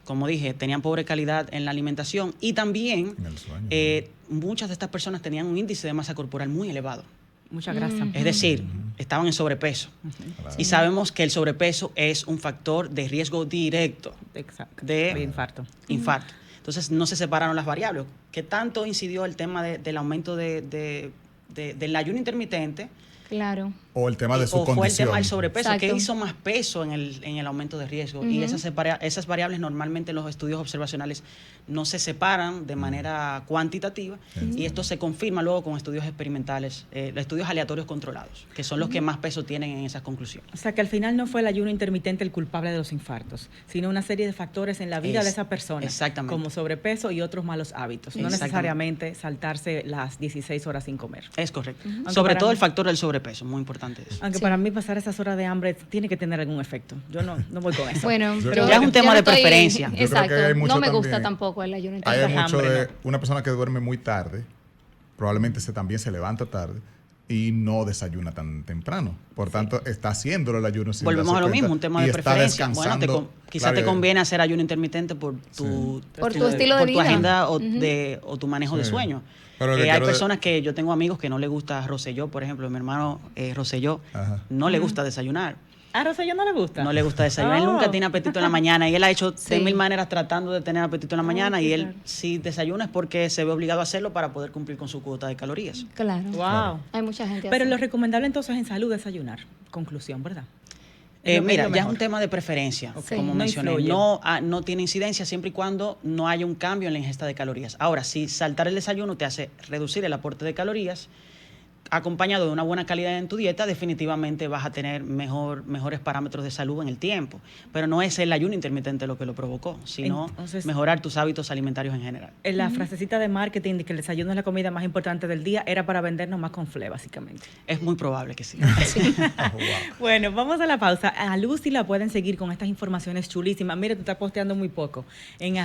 como dije, tenían pobre calidad en la alimentación y también En el sueño. muchas de estas personas tenían un índice de masa corporal muy elevado. Mucha grasa. Es decir, estaban en sobrepeso. Claro. Y sabemos que el sobrepeso es un factor de riesgo directo Exacto. de infarto. infarto. Entonces no se separaron las variables. ¿Qué tanto incidió el tema del aumento del ayuno intermitente? Claro. O el tema de su o fue el condición. tema del sobrepeso, que Exacto. hizo más peso en el aumento de riesgo. Y esas variables normalmente en los estudios observacionales no se separan de manera cuantitativa y esto se confirma luego con estudios experimentales, estudios aleatorios controlados, que son los que más peso tienen en esas conclusiones. O sea que al final no fue el ayuno intermitente el culpable de los infartos, sino una serie de factores en la vida de esa persona. Exactamente. Como sobrepeso y otros malos hábitos. No Exactamente. necesariamente saltarse las 16 horas sin comer. Es correcto. Aunque Sobre para todo mí- el factor del sobrepeso, muy importante eso. Aunque Sí. para mí pasar esas horas de hambre tiene que tener algún efecto. Yo no voy con eso. Bueno, Yo- yo- Ya es un yo tema no de estoy- preferencia. Yo creo que Exacto. hay mucho No me gusta también- tampoco el ayuno Hay intermitente. mucho hambre, de una persona que duerme muy tarde, probablemente también se levanta tarde y no desayuna tan temprano. Por tanto, está haciéndolo el ayuno sin Volvemos darse a lo cuenta mismo, un tema y de está preferencia. Bueno, descansando. quizá Claro, te conviene hacer ayuno intermitente por Por tu estilo de por tu vida. agenda o tu manejo de Sí. sueño. Pero lo que Hay quiero personas que yo tengo amigos que no les gusta Rosselló, por ejemplo, mi hermano Rosselló Ajá. no le gusta desayunar. ¿A Rosselló no le gusta? No le gusta desayunar. Él Oh. nunca tiene apetito en la mañana y él ha hecho de Sí. mil maneras tratando de tener apetito en la mañana sí, y él claro. si desayuna es porque se ve obligado a hacerlo para poder cumplir con su cuota de calorías. Claro. Wow. Hay mucha gente Pero así. lo recomendable entonces en salud es desayunar. Conclusión, ¿verdad? Mira, lo ya es mejor. un tema de preferencia, Sí, como no mencioné. influye. No tiene incidencia siempre y cuando no haya un cambio en la ingesta de calorías. Ahora, si saltar el desayuno te hace reducir el aporte de calorías, acompañado de una buena calidad en tu dieta, definitivamente vas a tener mejores parámetros de salud en el tiempo. Pero no es el ayuno intermitente lo que lo provocó, sino Entonces, mejorar tus hábitos alimentarios en general. En la frasecita de marketing de que el desayuno es la comida más importante del día era para vendernos más conflé, básicamente. Es muy probable que sí. Oh, wow. Bueno, vamos a la pausa. A Lucy la pueden seguir con estas informaciones chulísimas. Mire, tú estás posteando muy poco. En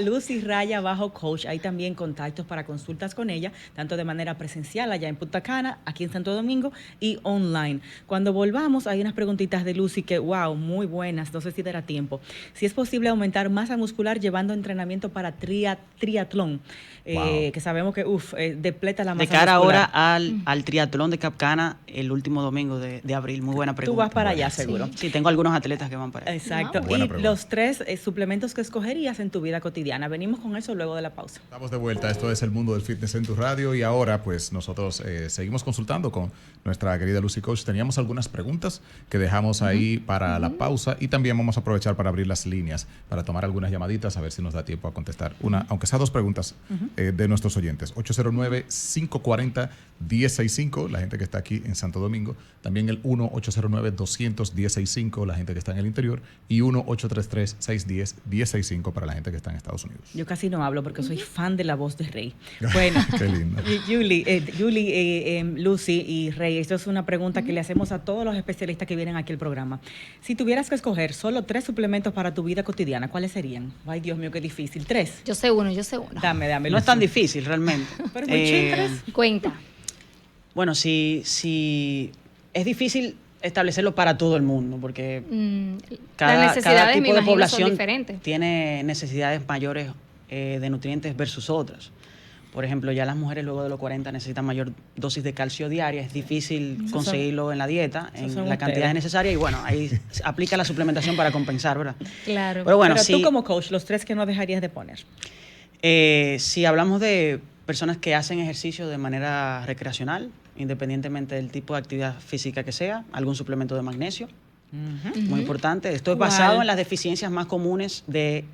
@Lucy_coach. Hay también contactos para consultas con ella, tanto de manera presencial allá en Punta Cana, aquí en Santo Domingo, y online. Cuando volvamos, hay unas preguntitas de Lucy que, wow, muy buenas. No sé si dará tiempo. Si es posible aumentar masa muscular llevando entrenamiento para triatlón, Wow. que sabemos que, depleta la masa De cara muscular. ahora al triatlón de Capcana el último domingo de abril. Muy buena pregunta. Tú vas para allá, Bueno, seguro. Sí, tengo algunos atletas que van para allá. Exacto. Wow. Buena Y pregunta. los 3 suplementos que escogerías en tu vida cotidiana. Venimos con eso luego de la pausa. Estamos de vuelta, esto es el mundo del fitness en tu radio y ahora pues nosotros seguimos consultando con nuestra querida Lucy Coach. Teníamos algunas preguntas que dejamos ahí para la pausa y también vamos a aprovechar para abrir las líneas, para tomar algunas llamaditas, a ver si nos da tiempo a contestar una, aunque sea dos preguntas de nuestros oyentes. 809-540-1065, la gente que está aquí en Santo Domingo, también el 1-809-200-1065, la gente que está en el interior, y 1-833-610-1065 para la gente que está en Estados Unidos. Yo casi no hablo porque soy fan de la voz de Rey. Bueno, Qué lindo. Julie, Lucy y Rey, esto es una pregunta que le hacemos a todos los especialistas que vienen aquí al programa. Si tuvieras que escoger solo 3 suplementos para tu vida cotidiana, ¿cuáles serían? Ay, Dios mío, qué difícil. 3. Yo sé uno. Dame, No es Lucy. tan difícil realmente. Pero muy chintres. Cuenta. Bueno, si es difícil establecerlo para todo el mundo, porque Las cada necesidades, tipo me de imagino, son población diferentes. tiene necesidades mayores de nutrientes versus otras. Por ejemplo, ya las mujeres luego de los 40 necesitan mayor dosis de calcio diaria. Es difícil conseguirlo en la dieta, esos son en la cantidad ustedes. necesaria. Y bueno, ahí se aplica la suplementación para compensar, ¿verdad? Claro. Pero bueno, Pero sí, tú como coach, los 3 que no dejarías de poner. si hablamos de personas que hacen ejercicio de manera recreacional, independientemente del tipo de actividad física que sea, algún suplemento de magnesio, muy importante. Esto es ¿Cuál? basado en las deficiencias más comunes de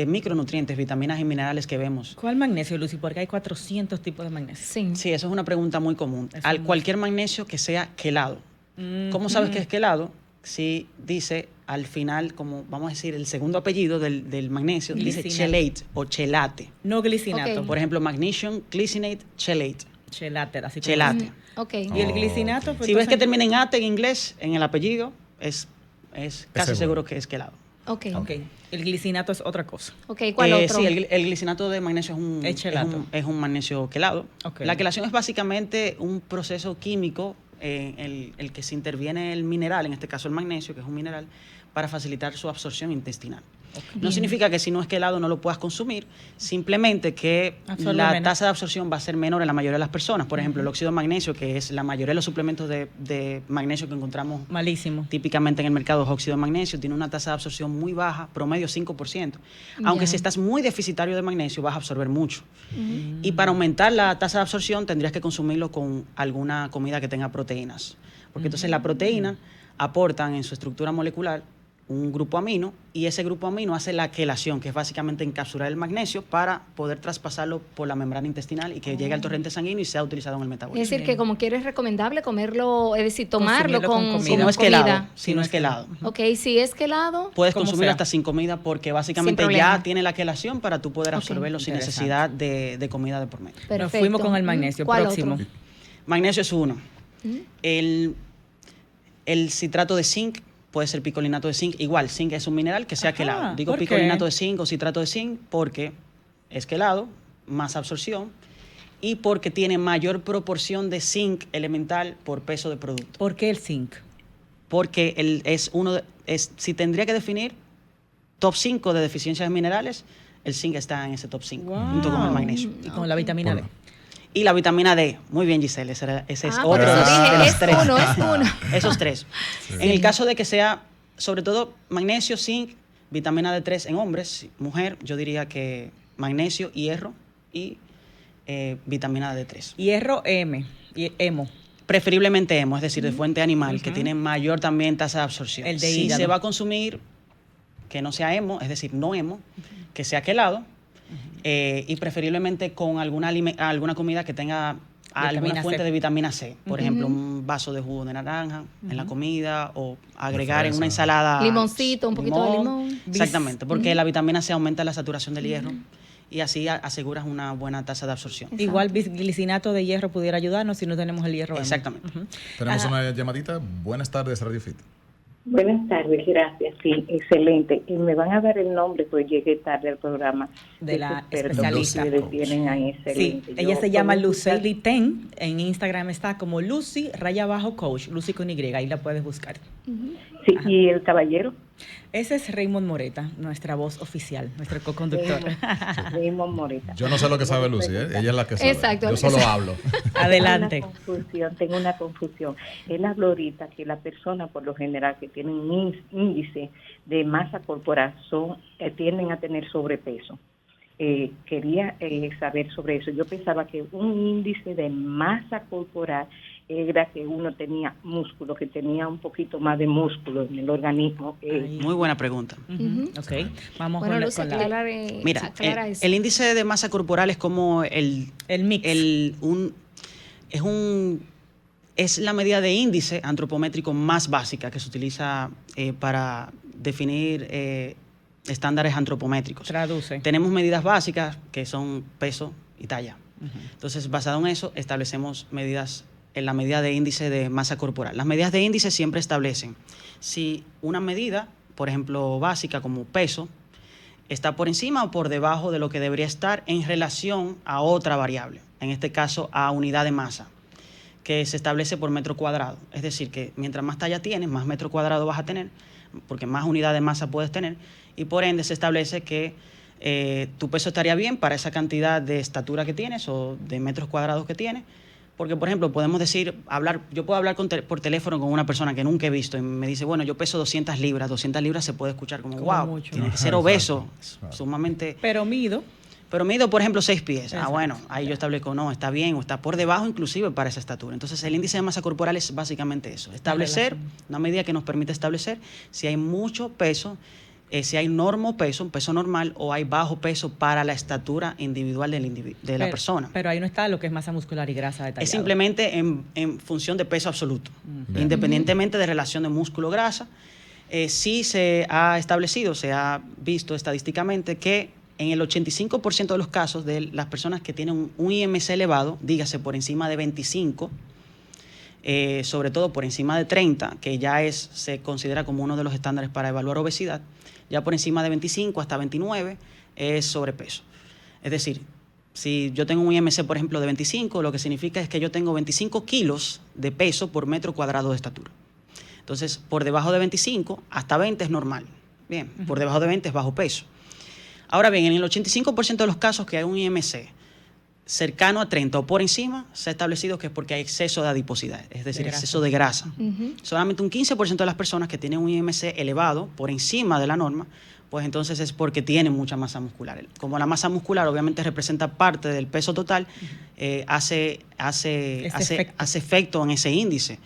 micronutrientes, vitaminas y minerales que vemos. ¿Cuál magnesio, Lucy? Porque hay 400 tipos de magnesio. Sí. Sí, eso es una pregunta muy común. Eso Al es cualquier magnesio que sea quelado. ¿Cómo sabes que es quelado? Si dice al final, como vamos a decir, el segundo apellido del magnesio, dice Glicinato. chelate o chelate. No glicinato. Ok. Por ejemplo, magnesium, glycinate, chelate. Chelate, así como- Chelate. Ok. Y el glicinato, pues, Si ves que entonces- termina en ate en inglés, en el apellido, es casi seguro. seguro que es quelado. Ok. Ok, el glicinato es otra cosa. Ok, ¿cuál otro? Sí, el glicinato de magnesio Es chelato. es un magnesio quelado. Ok. La quelación es básicamente un proceso químico en el que se interviene el mineral, en este caso el magnesio, que es un mineral, para facilitar su absorción intestinal. No significa que si no es quelado no lo puedas consumir, simplemente que Absorbe la menos. tasa de absorción va a ser menor en la mayoría de las personas. Por ejemplo, el óxido de magnesio, que es la mayoría de los suplementos de magnesio que encontramos Malísimo. típicamente en el mercado, es óxido de magnesio, tiene una tasa de absorción muy baja, promedio 5%. Aunque Ya. si estás muy deficitario de magnesio, vas a absorber mucho. Y para aumentar la tasa de absorción, tendrías que consumirlo con alguna comida que tenga proteínas. Porque entonces la proteína aportan en su estructura molecular un grupo amino y ese grupo amino hace la quelación, que es básicamente encapsular el magnesio para poder traspasarlo por la membrana intestinal y que llegue al torrente sanguíneo y sea utilizado en el metabolismo. Es decir, que como quieres es recomendable comerlo, es decir, tomarlo Consumirlo con con, comida. Si no es comida. quelado, si no es quelado. Ok, si es quelado, Puedes Como consumir sea. hasta sin comida porque básicamente Sin ya problema. tiene la quelación para tú poder Ok. absorberlo sin Interesante. necesidad de comida de por medio. perfecto. Nos fuimos con el magnesio. ¿Cuál Próximo. otro? Magnesio es uno. El citrato de zinc puede ser picolinato de zinc. Igual, zinc es un mineral que sea Ajá, quelado. Digo ¿por qué? picolinato de zinc o citrato de zinc porque es quelado, más absorción y porque tiene mayor proporción de zinc elemental por peso de producto. ¿Por qué el zinc? Porque si tendría que definir top 5 de deficiencias de minerales, el zinc está en ese top 5, junto con el magnesio. Y con la vitamina D. Bueno. Y la vitamina D. Muy bien, Giselle, ese es Por otro eso de dije, los es tres. uno, es uno. Esos tres. En el caso de que sea, sobre todo, magnesio, zinc, vitamina D3 en hombres, mujer, yo diría que magnesio, hierro y vitamina D3. Hierro M. Y hemo. Preferiblemente hemo, es decir, de fuente animal, que tiene mayor también tasa de absorción. El de si hígado. se va a consumir, que no sea hemo, es decir, no hemo, que sea quelado, y preferiblemente con alguna comida que tenga alguna Vitamina fuente C. de vitamina C. Por ejemplo, un vaso de jugo de naranja en la comida, o agregar en una ensalada Limoncito, un poquito de limón. Exactamente, porque la vitamina C aumenta la saturación del hierro y así aseguras una buena tasa de absorción. Igual bisglicinato de hierro pudiera ayudarnos si no tenemos el hierro. Exactamente. Tenemos una llamadita. Buenas tardes, Radio Fit. Buenas tardes, gracias. Sí, excelente. Y me van a dar el nombre, pues llegué tarde al programa. De la expertos especialista. que ustedes tienen ahí, Sí, excelente. ella Yo se llama puedo Lucely buscar- Ten. En Instagram está como Lucy_Coach. Lucy con Y. Ahí la puedes buscar. Sí, y el caballero, Ese es Raymond Moreta, nuestra voz oficial, nuestro co-conductor. Raymond Moreta. Yo no sé lo que sabe Lucy, ¿eh? Ella es la que sabe. Exacto. Yo solo hablo. Adelante. Tengo una confusión. Él habló ahorita que la persona, por lo general, que tienen un índice de masa corporal tienden a tener sobrepeso. Quería saber sobre eso. Yo pensaba que un índice de masa corporal era que uno tenía músculo, que tenía un poquito más de músculo en el organismo. Muy buena pregunta. Ok, vamos Bueno, con Lucy, la... Mira, aclara eso. el índice de masa corporal es como El mix. Es la medida de índice antropométrico más básica que se utiliza para definir estándares antropométricos. Traduce. Tenemos medidas básicas que son peso y talla. Entonces, basado en eso, establecemos medidas en la medida de índice de masa corporal. Las medidas de índice siempre establecen si una medida, por ejemplo, básica como peso, está por encima o por debajo de lo que debería estar en relación a otra variable, en este caso a unidad de masa, que se establece por metro cuadrado. Es decir, que mientras más talla tienes, más metro cuadrado vas a tener, porque más unidad de masa puedes tener, y por ende se establece que tu peso estaría bien para esa cantidad de estatura que tienes o de metros cuadrados que tienes. Porque, por ejemplo, podemos decir, yo puedo hablar por teléfono con una persona que nunca he visto y me dice, bueno, yo peso 200 libras. 200 libras se puede escuchar como wow, mucho. tiene que ser obeso, sumamente... Pero mido. Pero mido, por ejemplo, 6 pies. Exacto. Bueno, ahí yo establezco, no, está bien o está por debajo inclusive para esa estatura. Entonces, el índice de masa corporal es básicamente eso. Establecer, una medida que nos permite establecer si hay mucho peso, si hay normopeso, un peso normal, o hay bajo peso para la estatura individual de la persona. Pero ahí no está lo que es masa muscular y grasa detallado. Es simplemente en función de peso absoluto, independientemente de relación de músculo-grasa. Sí se ha establecido, se ha visto estadísticamente que en el 85% de los casos de las personas que tienen un IMC elevado, dígase por encima de 25, sobre todo por encima de 30, que ya se considera como uno de los estándares para evaluar obesidad, ya por encima de 25 hasta 29 es sobrepeso. Es decir, si yo tengo un IMC, por ejemplo, de 25, lo que significa es que yo tengo 25 kilos de peso por metro cuadrado de estatura. Entonces, por debajo de 25 hasta 20 es normal. Bien, por debajo de 20 es bajo peso. Ahora bien, en el 85% de los casos que hay un IMC cercano a 30 o por encima, se ha establecido que es porque hay exceso de adiposidad, es decir, exceso de grasa. Solamente un 15% de las personas que tienen un IMC elevado, por encima de la norma, pues entonces es porque tienen mucha masa muscular. Como la masa muscular obviamente representa parte del peso total, hace efecto en ese índice.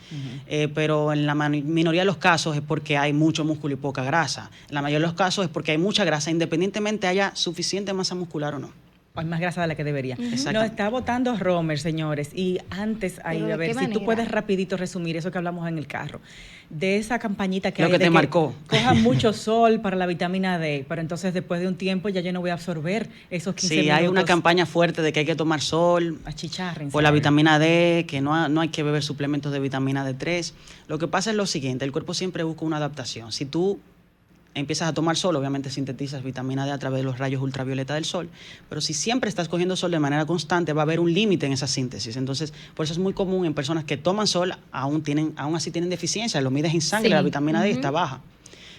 Pero en la minoría de los casos es porque hay mucho músculo y poca grasa. En la mayoría de los casos es porque hay mucha grasa, independientemente haya suficiente masa muscular o no. Hay más grasa de la que debería. Exacto. Nos está votando Romer, señores. Y antes, ahí, ¿Pero a de ver, qué si tú manera? puedes rapidito resumir eso que hablamos en el carro. De esa campañita que Lo hay que de te marcó. Coja mucho sol para la vitamina D, pero entonces después de un tiempo ya yo no voy a absorber esos 15 Sí, minutos. hay una campaña fuerte de que hay que tomar sol Achicharren, por la ¿sabes? vitamina D, que no hay que beber suplementos de vitamina D3. Lo que pasa es lo siguiente, el cuerpo siempre busca una adaptación. Si tú empiezas a tomar sol, obviamente sintetizas vitamina D a través de los rayos ultravioleta del sol, pero si siempre estás cogiendo sol de manera constante, va a haber un límite en esa síntesis. Entonces, por eso es muy común en personas que toman sol, aún así tienen deficiencia, lo mides en sangre, Sí. la vitamina D está baja.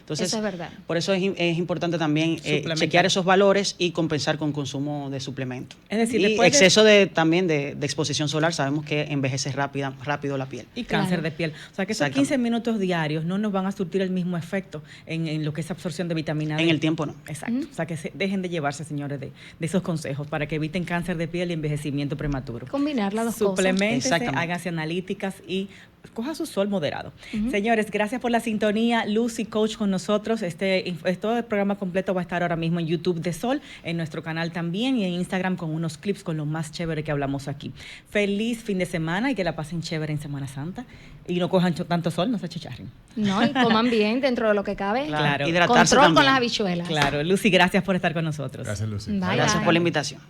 Entonces, eso es verdad. Por eso es importante también chequear esos valores y compensar con consumo de suplementos. Es decir, y después exceso también de exposición solar, sabemos que envejece rápido la piel. Y cáncer de piel. O sea que esos 15 minutos diarios no nos van a surtir el mismo efecto en lo que es absorción de vitamina D. En el tiempo no. Exacto. O sea que dejen de llevarse, señores, de esos consejos para que eviten cáncer de piel y envejecimiento prematuro. Combinar las dos cosas. Supleméntese, háganse analíticas y coja su sol moderado. Señores, gracias por la sintonía. Lucy Coach con nosotros. Todo el programa completo va a estar ahora mismo en YouTube de Sol, en nuestro canal también y en Instagram con unos clips con lo más chévere que hablamos aquí. Feliz fin de semana y que la pasen chévere en Semana Santa. Y no cojan tanto sol, no se achicharren. No, y coman bien dentro de lo que cabe. Claro. Control con las habichuelas. Claro. Lucy, gracias por estar con nosotros. Gracias, Lucy. Bye, Gracias bye. por la invitación.